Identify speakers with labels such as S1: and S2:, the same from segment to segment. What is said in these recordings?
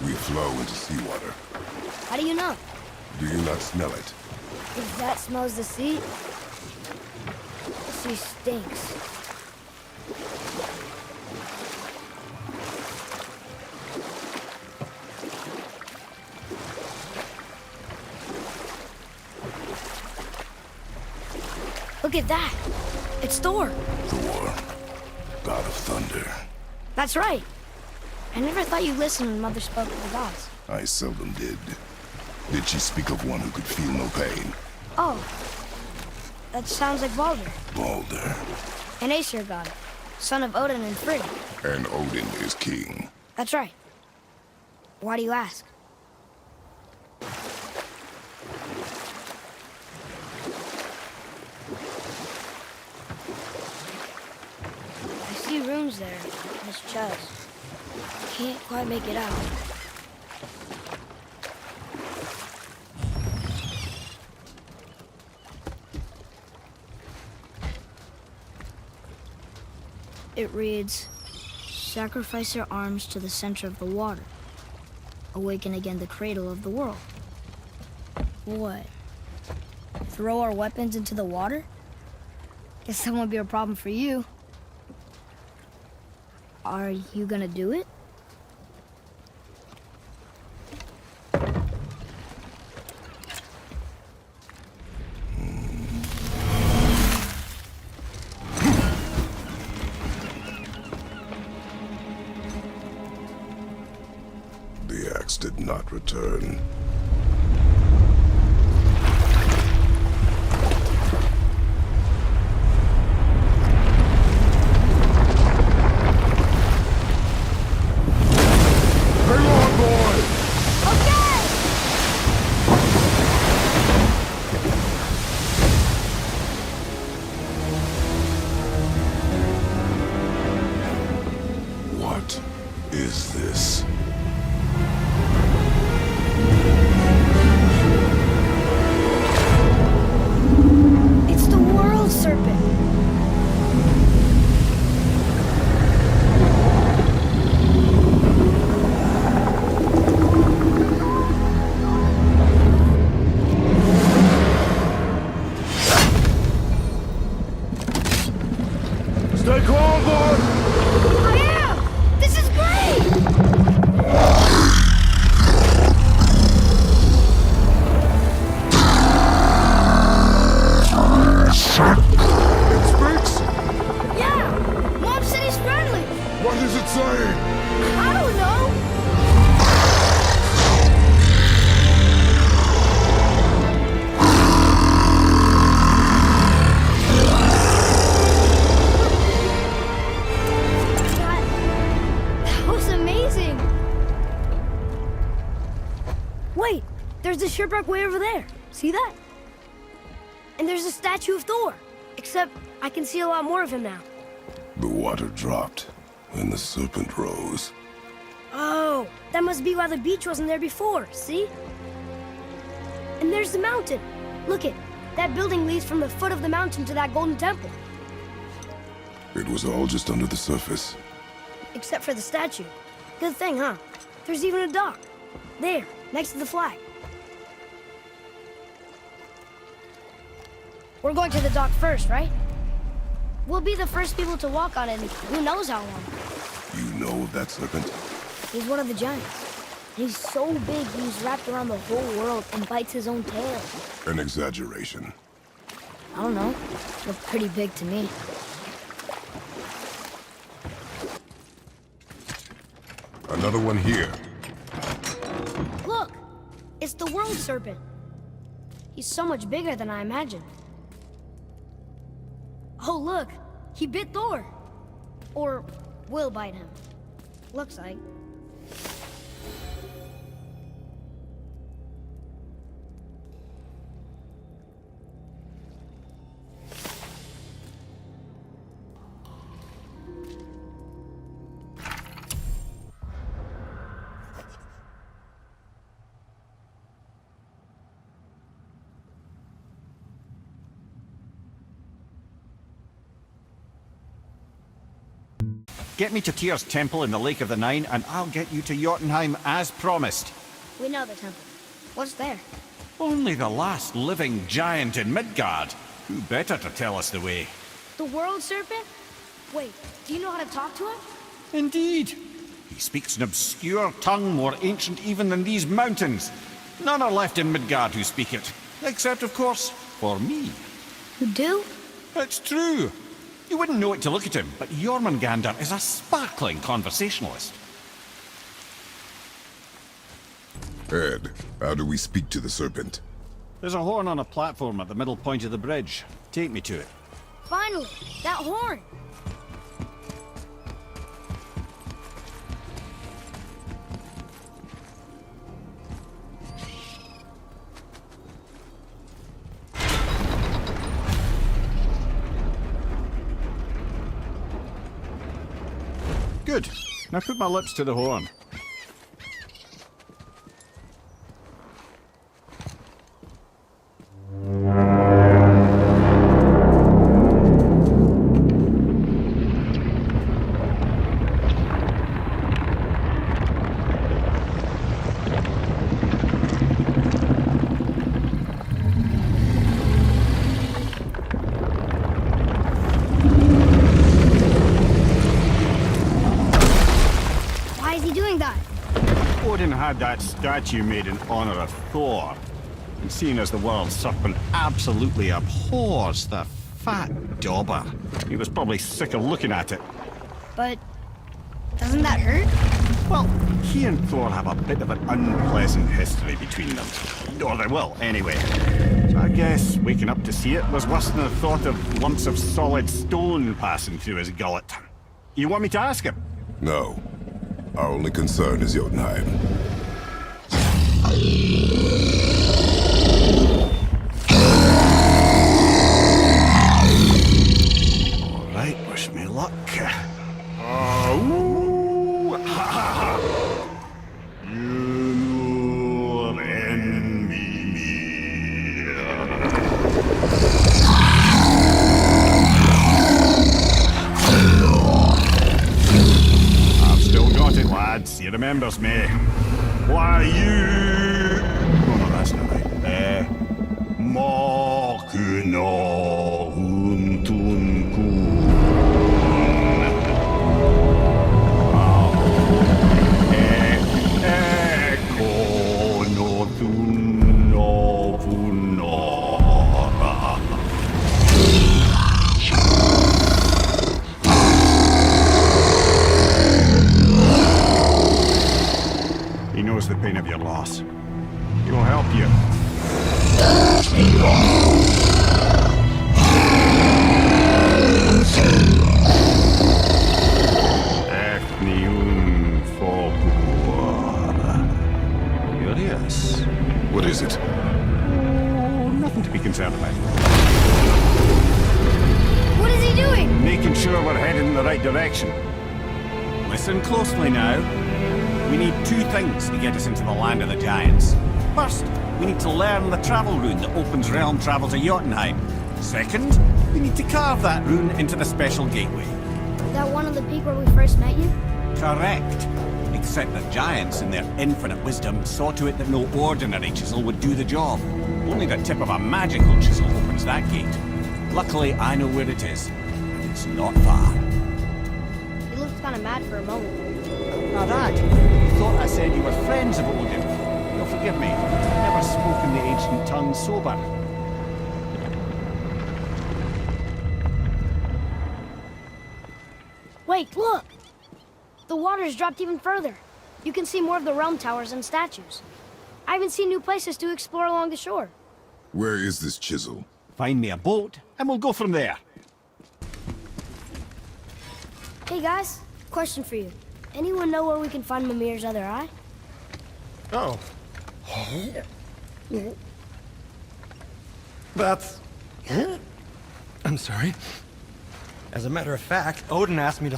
S1: We flow into seawater.
S2: How do you know?
S1: Do you not smell it?
S2: If that smells the sea, the sea stinks. Look at that! It's Thor!
S1: Thor, god of thunder.
S2: That's right! I never thought you listened when Mother spoke of the gods.
S1: I seldom did. Did she speak of one who could feel no pain?
S2: Oh. That sounds like Baldur.
S1: Baldur.
S2: An Aesir god, son of Odin and Frigg.
S1: And Odin is king.
S2: That's right. Why do you ask? I see runes there in his chest. Can't quite make it out. It reads, sacrifice your arms to the center of the water. Awaken again the cradle of the world. What? Throw our weapons into the water? Guess that won't be a problem for you. Are you gonna do it?
S1: The axe did not return. What is this?
S2: It's the world serpent.
S1: Stay calm, boy!
S2: I am! This is great!
S1: It speaks?
S2: Yeah! Mom said he's friendly!
S1: What is it saying?
S2: I don't know! That was amazing! Wait! There's the shipwreck way over there. See that? And there's a statue of Thor. Except I can see a lot more of him now.
S1: The water dropped, and the serpent rose.
S2: Oh, that must be why the beach wasn't there before, see? And there's the mountain. Look it, that building leads from the foot of the mountain to that golden temple.
S1: It was all just under the surface.
S2: Except for the statue. Good thing, huh? There's even a dock. There, next to the flag. We're going to the dock first, right? We'll be the first people to walk on it in who knows how long.
S1: You know of that serpent?
S2: He's one of the giants. He's so big he's wrapped around the whole world and bites his own tail.
S1: An exaggeration.
S2: I don't know. Looked pretty big to me.
S1: Another one here.
S2: Look! It's the world serpent. He's so much bigger than I imagined. Oh, look! He bit Thor! Or will bite him. Looks like.
S3: Get me to Tyr's temple in the Lake of the Nine, and I'll get you to Jotunheim as promised.
S2: We know the temple. What's there?
S3: Only the last living giant in Midgard. Who better to tell us the way?
S2: The world serpent? Wait, do you know how to talk to him?
S3: Indeed. He speaks an obscure tongue more ancient even than these mountains. None are left in Midgard who speak it. Except, of course, for me.
S2: You do?
S3: It's true. You wouldn't know it to look at him, but Jormungand is a sparkling conversationalist.
S1: Ed, how do we speak to the serpent?
S3: There's a horn on a platform at the middle point of the bridge. Take me to it.
S2: Finally! That horn!
S3: Good. Now put my lips to the horn. Had that statue made in honor of Thor. And seeing as the world's serpent absolutely abhors the fat dauber, he was probably sick of looking at it.
S2: But doesn't that hurt?
S3: Well, he and Thor have a bit of an unpleasant history between them. Or they will, anyway. So I guess waking up to see it was worse than the thought of lumps of solid stone passing through his gullet. You want me to ask him?
S1: No. Our only concern is Jotunheim.
S3: All right, wish me luck. Your enemy. I've still got it, lads. He remembers me. Why you? Oh no, that's not right. Makuna huntunkun. He knows the pain of your loss. He will help you. Curious.
S1: What is it?
S3: Oh, nothing to be concerned about.
S2: What is he doing?
S3: Making sure we're headed in the right direction. Listen closely now. We need two things to get us into the land of the giants. First, we need to learn the travel rune that opens realm travel to Jotunheim. Second, we need to carve that rune into the special gateway.
S2: Is that one on the peak where we first met you?
S3: Correct. Except that giants, in their infinite wisdom, saw to it that no ordinary chisel would do the job. Only the tip of a magical chisel opens that gate. Luckily, I know where it is, and it's not far.
S2: You looked kind of mad for a moment.
S3: Now that, you thought I said you were friends of Odin. You'll forgive me. I've never spoken the ancient tongue sober.
S2: Wait, look! The water's dropped even further. You can see more of the realm towers and statues. I even see new places to explore along the shore.
S1: Where is this chisel?
S3: Find me a boat, and we'll go from there.
S2: Hey guys, question for you. Anyone know where we can find Mimir's other eye?
S4: Oh. That's... I'm sorry. As a matter of fact, Odin asked me to...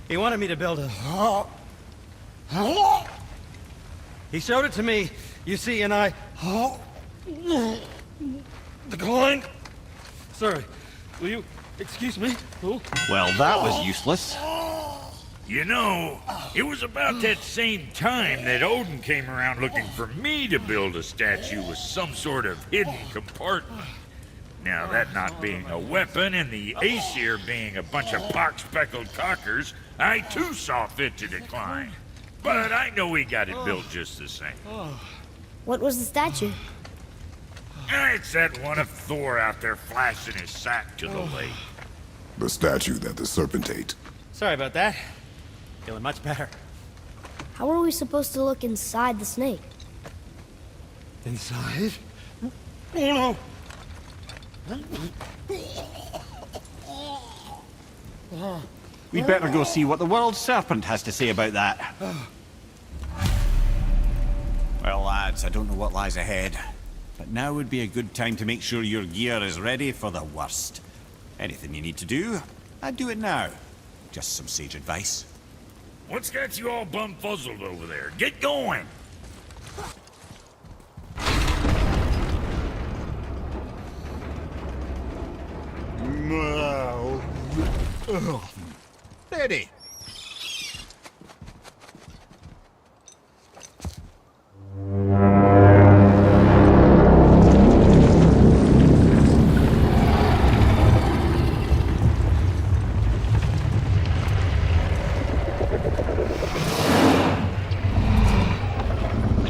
S4: He wanted me to build a... He showed it to me, you see, and I... Declined. Sorry, will you Excuse me? Who?
S3: Well, that was useless.
S5: You know, it was about that same time that Odin came around looking for me to build a statue with some sort of hidden compartment. Now, that not being a weapon and the Aesir being a bunch of pock-speckled cockers, I too saw fit to decline. But I know he got it built just the same.
S2: What was the statue?
S5: It's that one of Thor out there flashing his sack to the lake.
S1: The statue that the serpent ate.
S4: Sorry about that. Feeling much better.
S2: How are we supposed to look inside the snake?
S4: Inside? Oh no!
S3: We'd better go see what the world serpent has to say about that. Well, lads, I don't know what lies ahead, but now would be a good time to make sure your gear is ready for the worst. Anything you need to do, I'd do it now. Just some sage advice.
S5: What's got you all bum-fuzzled over there? Get going!
S3: Steady.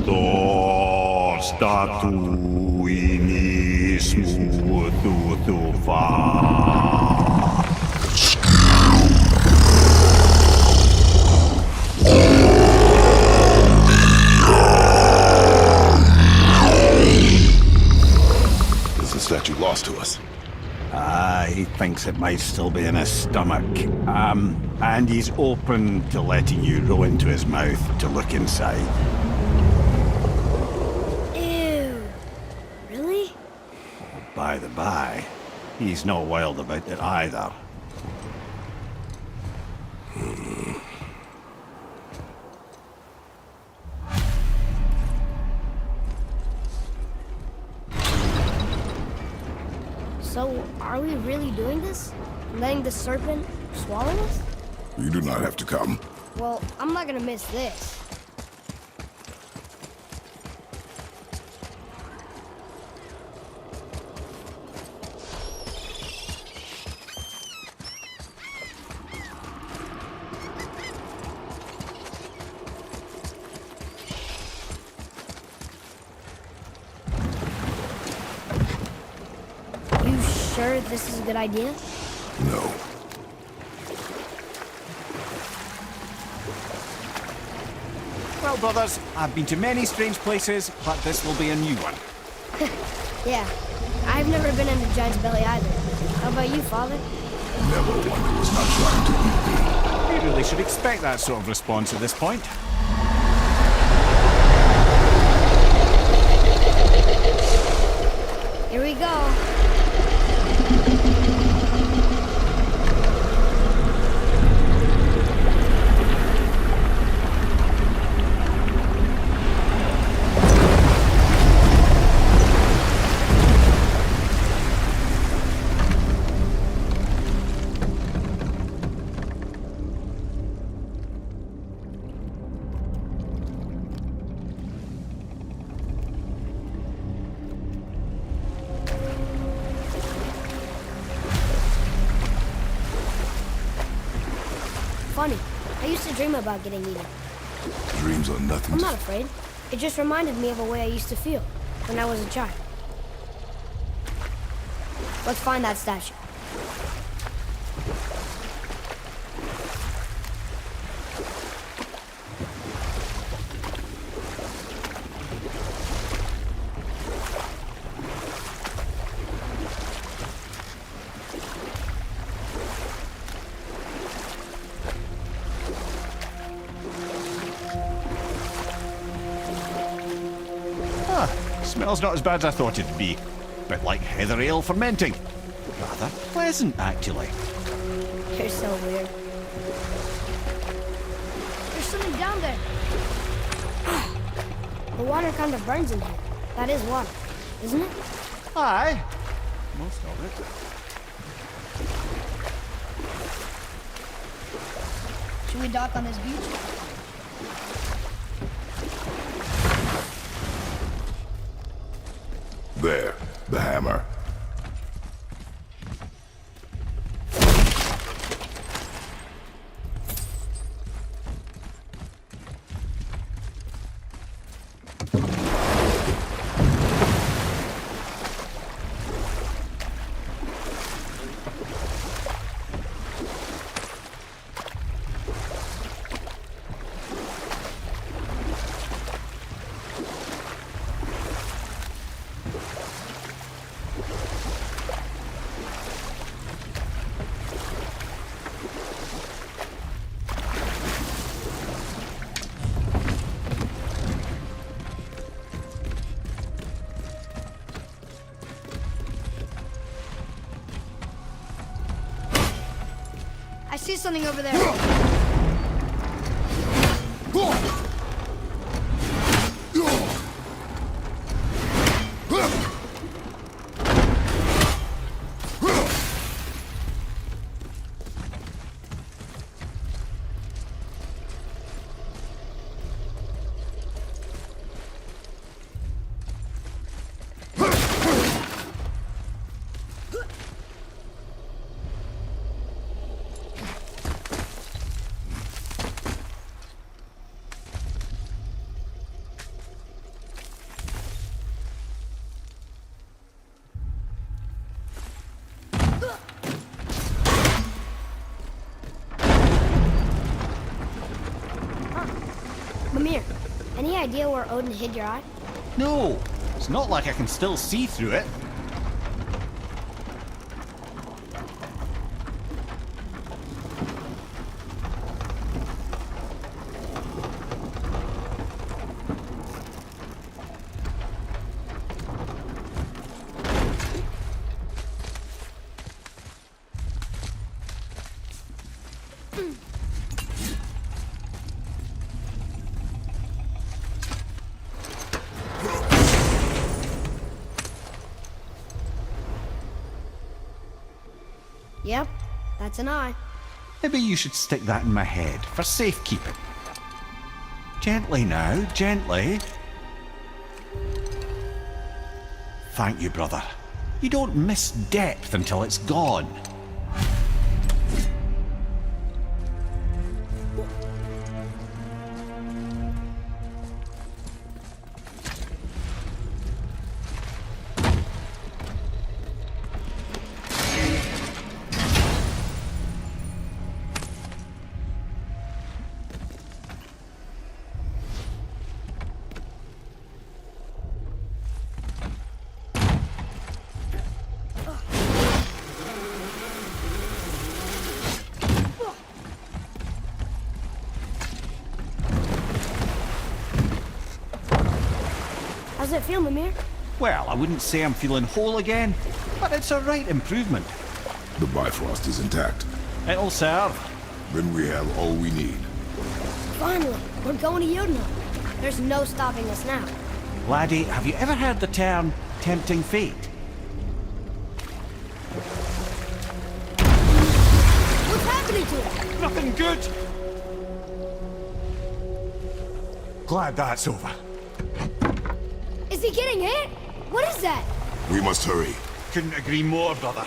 S1: Thor statui nismu tutufa. Is the statue lost to us?
S3: He thinks it might still be in his stomach. And he's open to letting you row into his mouth to look inside.
S2: Ew. Really?
S3: By the by, he's not wild about it either.
S2: So, are we really doing this? Letting the serpent swallow us?
S1: You do not have to come.
S2: Well, I'm not gonna miss this. You sure this is a good idea?
S1: No.
S3: Well, brothers, I've been to many strange places, but this will be a new one.
S2: Yeah. I've never been in a giant's belly either. How about you, Father?
S1: Never one who was not trying to eat me.
S3: We really should expect that sort of response at this point.
S2: Here we go. Funny. I used to dream about getting eaten.
S1: Dreams are nothing
S2: I'm
S1: to...
S2: not afraid. It just reminded me of a way I used to feel when I was a child. Let's find that statue.
S3: Smells not as bad as I thought it'd be. Bit like heather ale fermenting. Rather pleasant, actually.
S2: You're so weird. There's something down there. The water kind of burns in here. That is water, isn't it?
S3: Aye. Most of it.
S2: Should we dock on this beach?
S1: There, the hammer.
S2: I see something over there. Mimir, any idea where Odin hid your eye?
S3: No, it's not like I can still see through it.
S2: Yep, that's an eye.
S3: Maybe you should stick that in my head for safekeeping. Gently now, gently. Thank you, brother. You don't miss depth until it's gone.
S2: How's it feel, Mimir?
S3: Well, I wouldn't say I'm feeling whole again, but it's a right improvement.
S1: The Bifrost is intact.
S3: It'll serve.
S1: Then we have all we need.
S2: Finally, we're going to Jotunheim. There's no stopping us now.
S3: Laddie, have you ever heard the term tempting fate?
S2: What's happening to it?
S3: Nothing good. Glad that's over.
S2: Is he getting hit? What is that?
S1: We must hurry.
S3: Couldn't agree more, brother.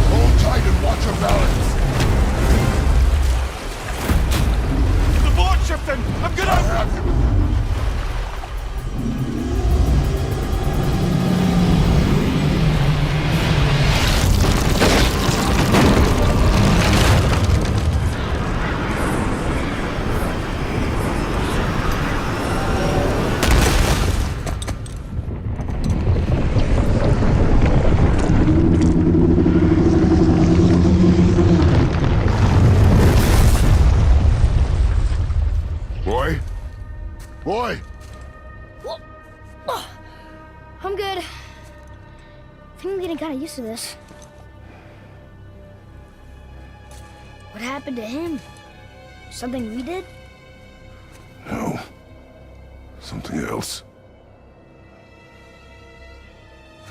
S1: Hold tight and watch your balance.
S3: The boat's shifting! I'm gonna...
S1: I have him. Boy!
S2: I'm good. I think I'm getting kind of used to this. What happened to him? Something we did?
S1: No. Something else.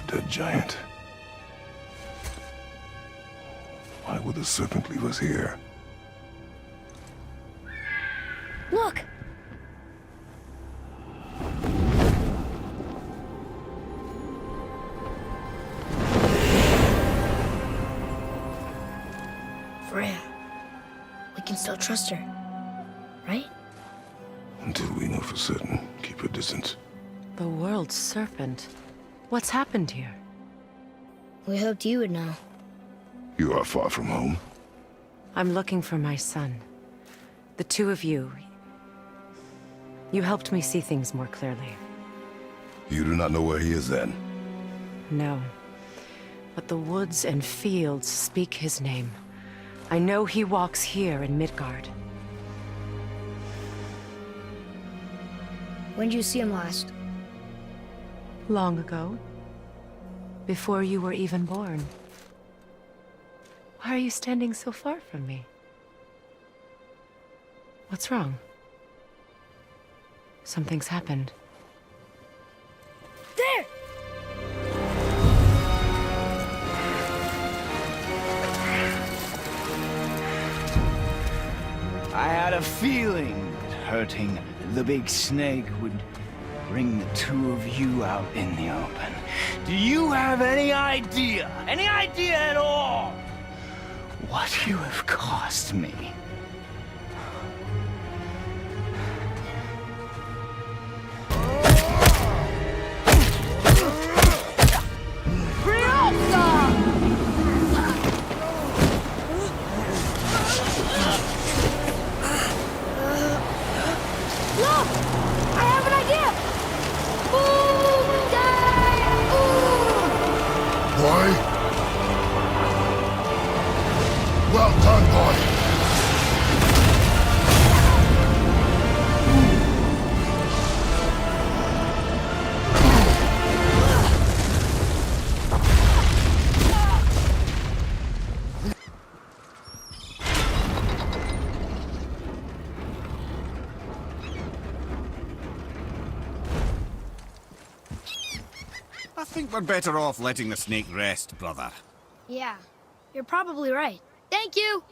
S1: A dead giant. Why would the serpent leave us here?
S2: Look! Freya. We can still trust her, right?
S1: Until we know for certain, keep her distance.
S6: The world's serpent. What's happened here?
S2: We hoped you would know.
S1: You are far from home.
S6: I'm looking for my son. The two of you. You helped me see things more clearly.
S1: You do not know where he is then?
S6: No. But the woods and fields speak his name. I know he walks here in Midgard.
S2: When did you see him last?
S6: Long ago. Before you were even born. Why are you standing so far from me? What's wrong? Something's happened.
S2: There!
S7: I had a feeling that hurting the big snake would bring the two of you out in the open. Do you have any idea at all, what you have cost me?
S1: Boy? Well done, boy!
S3: I think we're better off letting the snake rest, brother.
S2: Yeah, you're probably right. Thank you!